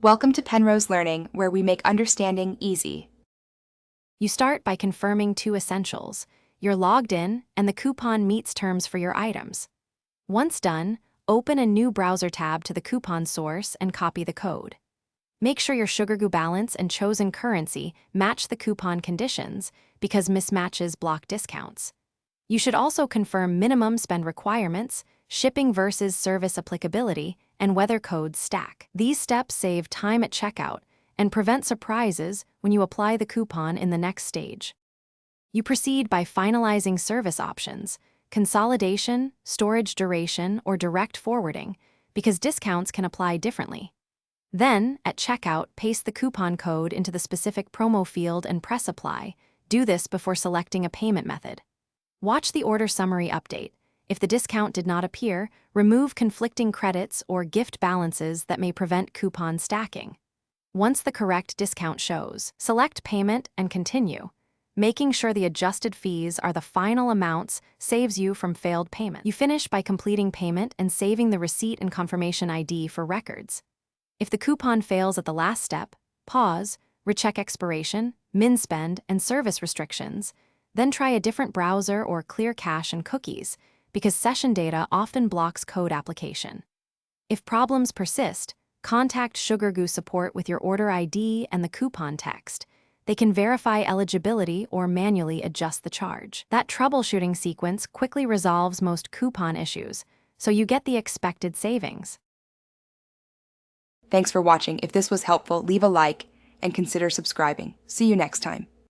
Welcome to Penrose Learning, where we make understanding easy. You start by confirming two essentials. You're logged in, and the coupon meets terms for your items. Once done, open a new browser tab to the coupon source and copy the code. Make sure your Sugargoo balance and chosen currency match the coupon conditions, because mismatches block discounts. You should also confirm minimum spend requirements, shipping versus service applicability, and whether codes stack. These steps save time at checkout and prevent surprises when you apply the coupon in the next stage. You proceed by finalizing service options, consolidation, storage duration, or direct forwarding, because discounts can apply differently. Then, at checkout, paste the coupon code into the specific promo field and press apply. Do this before selecting a payment method. Watch the order summary update. If the discount did not appear, remove conflicting credits or gift balances that may prevent coupon stacking. Once the correct discount shows, select Payment and Continue. Making sure the adjusted fees are the final amounts saves you from failed payment. You finish by completing payment and saving the receipt and confirmation ID for records. If the coupon fails at the last step, pause, recheck expiration, min spend, and service restrictions. Then try a different browser or clear cache and cookies, because session data often blocks code application. If problems persist, contact Sugargoo support with your order ID and the coupon text. They can verify eligibility or manually adjust the charge. That troubleshooting sequence quickly resolves most coupon issues, so you get the expected savings. Thanks for watching. If this was helpful, leave a like and consider subscribing. See you next time.